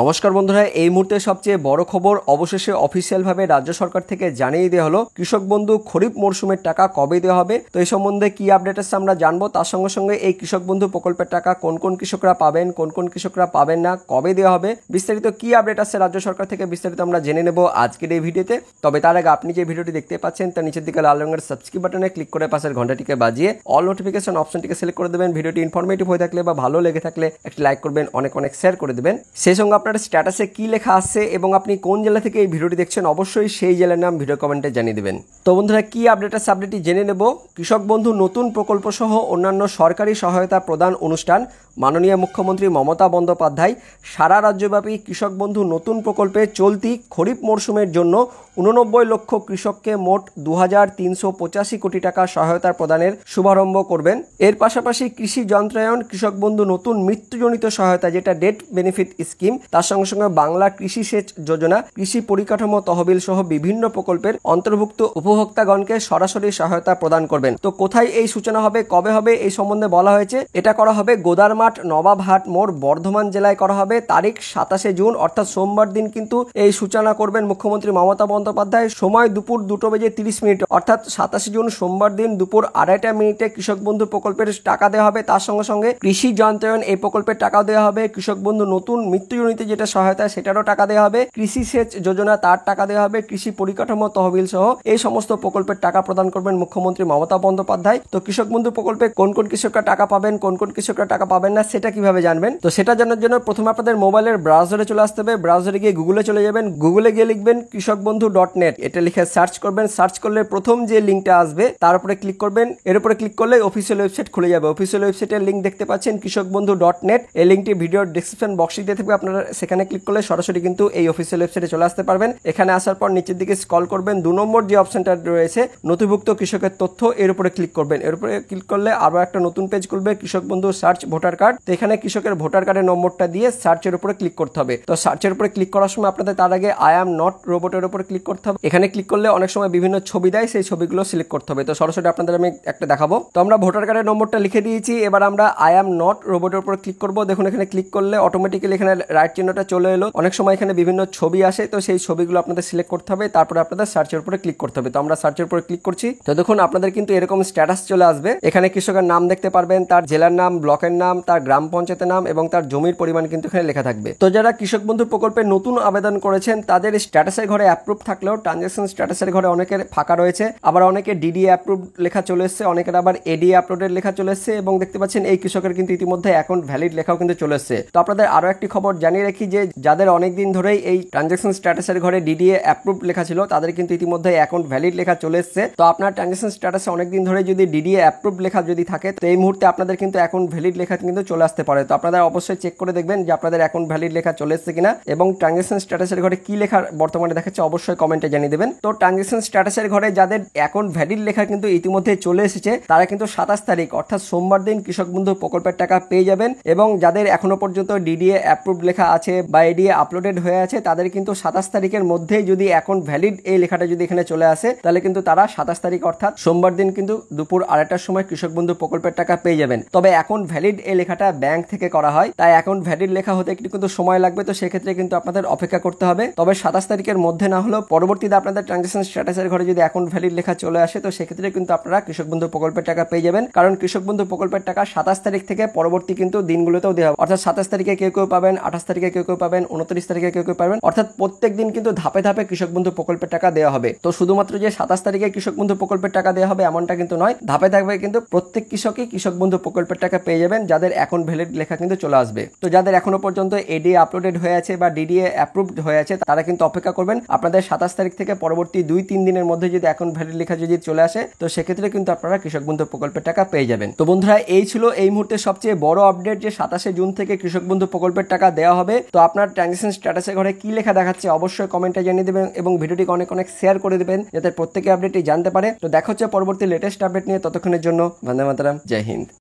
নমস্কার বন্ধুরা, এই মুহূর্তে সবচেয়ে বড় খবর অবশেষে অফিসিয়ালভাবে রাজ্য সরকার থেকে জানিয়ে দেওয়া হলো কৃষক বন্ধু খরিফ মরশুমের টাকা কবে দেওয়া হবে। তো এই সম্বন্ধে কি আপডেট আছে আমরা জানবো। তার সঙ্গে সঙ্গে এই কৃষক বন্ধু প্রকল্পের টাকা কোন কোন কৃষকরা পাবেন, কোন কোন কৃষকরা পাবেন না, কবে দেওয়া হবে, বিস্তারিত কি আপডেট আছে রাজ্য সরকার থেকে বিস্তারিত আমরা জেনে নেব আজকের এই ভিডিওতে। তবে তার আগে আপনি যে ভিডিওটি দেখতে পাচ্ছেন তার নিচের দিকে লাল রঙের সাবস্ক্রাইব বাটনে ক্লিক করে পাশের ঘন্টাটিকে বাজিয়ে অল নোটিফিকেশন অপশনটিকে সিলেক্ট করে দেবেন। ভিডিওটি ইনফরমেটিভ হয়ে থাকলে বা ভালো লেগে থাকলে একটি লাইক করবেন, অনেক অনেক শেয়ার করে দেবেন। সেই সঙ্গে আপনার স্ট্যাটাসে কি লেখা আছে এবং আপনি কোন জেলা থেকে এই ভিডিওটি দেখছেন অবশ্যই সেই জেলার নাম ভিডিও কমেন্টে জানিয়ে দেবেন। তো বন্ধুরা, কি আপডেট আছে আপডেটটি জেনে নেব। কৃষক বন্ধু নতুন প্রকল্প সহ অন্যান্য সরকারি সহায়তা প্রদান অনুষ্ঠান মাননীয় মুখ্যমন্ত্রী মমতা বন্দ্যোপাধ্যায় সারা রাজ্যব্যাপী কৃষক বন্ধু নতুন প্রকল্পে চলতি খরিফ মরশুমের জন্য 89 লক্ষ কৃষককে মোট 2385 কোটি টাকা সহায়তা প্রদানের শুভারম্ভ করবেন। এর পাশাপাশি কৃষি যন্ত্রায়ন, কৃষক বন্ধু নতুন মৃত্যুজনিত সহায়তা যেটা ডেথ বেনিফিট স্কিম, তার সঙ্গে সঙ্গে বাংলা কৃষি সেচ যোজনা, কৃষি পরিকাঠামো তহবিল সহ বিভিন্ন প্রকল্পের অন্তর্ভুক্ত উপভোক্তাগণকে সরাসরি সহায়তা প্রদান করবেন। তো কোথায় এই সূচনা হবে, কবে হবে, এই সম্বন্ধে বলা হয়েছে। এটা করা হবে গোদারমাঠ নবাবহাট মোড় বর্ধমান জেলায় করা হবে। তারিখ 27 জুন অর্থাৎ সোমবার দিন কিন্তু এই সূচনা করবেন মুখ্যমন্ত্রী মমতা বন্দ্যোপাধ্যায়। সময় দুপুর 2:30 অর্থাৎ 27 জুন সোমবার দিন দুপুর 2:30 কৃষক বন্ধু প্রকল্পের টাকা দেওয়া হবে। তার সঙ্গে সঙ্গে কৃষি যন্ত্রায়ন এই প্রকল্পের টাকা দেওয়া হবে। কৃষক বন্ধু নতুন মৃত্যুজনিত যেটা সহায়তা সেটারও টাকা দেওয়া হবে। কৃষি সেচ যোজনা তার টাকা দেওয়া হবে। কৃষি পরিকাঠামো তহবিল সহ এই সমস্ত প্রকল্পের টাকা প্রদান করবেন মুখ্যমন্ত্রী মমতা বন্দ্যোপাধ্যায়। তো কৃষক বন্ধু প্রকল্পে কোন কোন কৃষকরা টাকা পাবেন, কোন কোন কৃষকরা টাকা পাবেন না, সেটা কিভাবে জানবেন। তো সেটা জানার জন্য প্রথমে আপনাদের মোবাইলের ব্রাউজারে চলে আসতে হবে। ব্রাউজারে গিয়ে গুগলে চলে যাবেন। গুগলে গিয়ে লিখবেন কৃষকবন্ধু.net, এটা লিখে সার্চ করবেন। সার্চ করলে প্রথম যে লিঙ্কটা আসবে তার উপরে ক্লিক করবেন। এর উপরে ক্লিক করলে অফিসিয়াল ওয়েবসাইট খুলে যাবে। অফিসিয়াল ওয়েবসাইটের লিঙ্ক দেখতে পাচ্ছেন কৃষকবন্ধু.net। এই লিঙ্কটি ভিডিওর ডেসক্রিপশন বক্সে দিয়ে থাকবে, আপনারা সেখানে ক্লিক করলে সরাসরি কিন্তু এই অফিসিয়াল ওয়েবসাইটে চলে আসতে পারবেন। এখানে আসার পর নিচের দিকে স্ক্রল করবেন, 2 নম্বর যে অপশনটা রয়েছে নথিভুক্ত কৃষকের তথ্য, এর উপরে ক্লিক করবেন। এর উপরে ক্লিক করলে আরো একটা নতুন পেজ খুলবে, কৃষক বন্ধু সার্চ ভোটার কার্ড। তো এখানে কৃষকের ভোটার কার্ডের নম্বরটা দিয়ে সার্চের উপরে ক্লিক করতে হবে। তো সার্চের উপরে ক্লিক করার সময় আপনাদের তার আগে আই অ্যাম নট রোবটের উপরে ক্লিক করতে হবে। এখানে ক্লিক করলে অনেক সময় বিভিন্ন ছবি দেয়, সেই ছবিগুলো সিলেক্ট করতে হবে। তো সরাসরি আপনাদের আমি একটা দেখাবো। তো আমরা ভোটার কার্ডের নম্বরটা লিখে দিয়েছি। এবার আমরা আই অ্যাম নট রোবটের উপরে ক্লিক করব। দেখুন এখানে ক্লিক করলে অটোমেটিক্যালি এখানে রাইট চিহ্নটা চলে এলো। অনেক সময় এখানে বিভিন্ন ছবি আসে, তো সেই ছবিগুলো আপনাদের সিলেক্ট করতে হবে। তারপরে আপনাদের সার্চের উপরে ক্লিক করতে হবে। তো আমরা সার্চের উপরে ক্লিক করছি। তো দেখুন আপনাদের কিন্তু এরকম স্ট্যাটাস চলে আসবে। এখানে কৃষকের নাম দেখতে পারবেন, তার জেলার নাম, ব্লকের নাম, তার গ্রাম পঞ্চায়েতের নাম এবং তার জমির পরিমাণ কিন্তু এখানে লেখা থাকবে। তো যারা কৃষক বন্ধু প্রকল্পে নতুন আবেদন করেছেন তাদের স্ট্যাটাসের ঘরে অ্যাপ্রুভ থাকলেও ট্রানজাকশন স্ট্যাটাসের ঘরে অনেকের ফাঁকা রয়েছে। আবার অনেকে ডিডিএ অ্যাপ্রুভ লেখা চলে এসেছে, অনেকের আবার এডিএ আপলোডের লেখা চলে এসেছে এবং দেখতে পাচ্ছেন এই কৃষকের কিন্তু ইতিমধ্যে অ্যাকাউন্ট ভ্যালিড লেখাও কিন্তু চলে এসেছে। তো আপনাদের আরো একটি খবর জানিয়ে রাখি যে যাদের অনেকদিন ধরেই এই ট্রানজাকশন স্ট্যাটাসের ঘরে ডিডিএ অ্যাপ্রুভ লেখা ছিল তাদের কিন্তু ইতিমধ্যে অ্যাকাউন্ট ভ্যালিড লেখা চলে এসেছে। তো আপনার ট্রানজাকশন স্ট্যাটাসে অনেকদিন ধরে যদি ডিডিএ অ্যাপ্রুভ লেখা যদি থাকে তো এই মুহূর্তে আপনাদের কিন্তু অ্যাকাউন্ট ভ্যালিড লেখা কিন্তু চলে আসতে পারে। তো আপনারা অবশ্যই চেক করে দেখবেন যে আপনাদের অ্যাকাউন্ট ভ্যালিড লেখা চলে এসেছে কিনা এবং ট্রানজাকশন স্ট্যাটাসের ঘরে কি লেখা বর্তমানে দেখাচ্ছে অবশ্যই কমেন্টে জানিয়ে দেবেন। তো ট্রানজাকশন স্ট্যাটাসের ঘরে যাদের অ্যাকাউন্ট ভ্যালিড লেখা কিন্তু ইতিমধ্যে চলে এসেছে তারা কিন্তু 27 তারিখ অর্থাৎ সোমবার দিন কৃষক বন্ধু প্রকল্পের টাকা পেয়ে যাবেন। এবং যাদের এখনো পর্যন্ত ডিডিএ অ্যাপ্রুভড লেখা আছে বা এডিএ আপলোডেড হয়ে আছে তাদের কিন্তু 27 তারিখের মধ্যেই যদি অ্যাকাউন্ট ভ্যালিড এই লেখাটা যদি এখানে চলে আসে তাহলে কিন্তু তারা 27 তারিখ অর্থাৎ সোমবার দিন কিন্তু দুপুর 2:30টার সময় কৃষক বন্ধু প্রকল্পের টাকা পেয়ে যাবেন। তবে অ্যাকাউন্ট ভ্যালিড এই লেখাটা ব্যাংক থেকে করা হয়, তাই অ্যাকাউন্ট ভ্যালিড লেখা হতে একটু কিন্তু সময় লাগবে। তো সেক্ষেত্রে কিন্তু আপনাদের অপেক্ষা করতে হবে। তবে 27 তারিখের মধ্যে না হলেও পরবর্তীতে আপনাদের ট্রানজাকশন স্ট্যাটাসের ঘরে যদি অ্যাকাউন্ট ভ্যালিড লেখা চলে আসে তো সেক্ষেত্রে কিন্তু আপনারা কৃষক বন্ধু প্রকল্পের টাকা পেয়ে যাবেন। কারণ কৃষক বন্ধু প্রকল্পের টাকা 27 তারিখ থেকে পরবর্তী কিন্তু দিনগুলোতেও দেওয়া হবে। অর্থাৎ 27 তারিখে কেউ কেউ পাবেন, 28 তারিখে কেউ কেউ পাবেন, 29 তারিখে কেউ কেউ পাবেন। অর্থাৎ প্রত্যেক দিন কিন্তু ধাপে ধাপে কৃষক বন্ধু প্রকল্পের টাকা দেওয়া হবে। তো শুধুমাত্র যে 27 তারিখে কৃষক বন্ধু প্রকল্পের টাকা দেওয়া হবে এমনটা কিন্তু নয়, ধাপে ধাপে কিন্তু প্রত্যেক কৃষকই কৃষক বন্ধু প্রকল্পের টাকা পেয়ে যাবেন যাদের অ্যাকাউন্ট ভ্যালিড লেখা কিন্তু চলে আসবে। তো যাদের এখনো পর্যন্ত এডিএ আপলোডেড হয়ে আছে বা ডিডিএ অ্যাপ্রুভড হয়ে আছে তারা কিন্তু অপেক্ষা করবেন। আপনাদের 27 তারিখ থেকে পরবর্তী 2-3 দিনের মধ্যে যদি অ্যাকাউন্ট ভ্যালিড লেখা যদি চলে আসে তো সেক্ষেত্রে কিন্তু আপনারা কৃষক বন্ধু প্রকল্পের টাকা পেয়ে যাবেন। তো বন্ধুরা, এই ছিল এই মুহূর্তে সবচেয়ে বড় আপডেট যে 27 জুন থেকে কৃষক বন্ধু প্রকল্পের টাকা দেওয়া হবে। তো আপনার ট্রানজাকশন স্ট্যাটাসের ঘরে কি লেখা দেখাচ্ছে অবশ্যই কমেন্টে জানিয়ে দেবেন এবং ভিডিওটিকে অনেক অনেক শেয়ার করে দেবেন যাতে প্রত্যেকে আপডেটটি জানতে পারে। তো দেখা হচ্ছে পরবর্তী লেটেস্ট আপডেট নিয়ে, ততক্ষণের জন্য বন্দে মাতরম, জয় হিন্দ।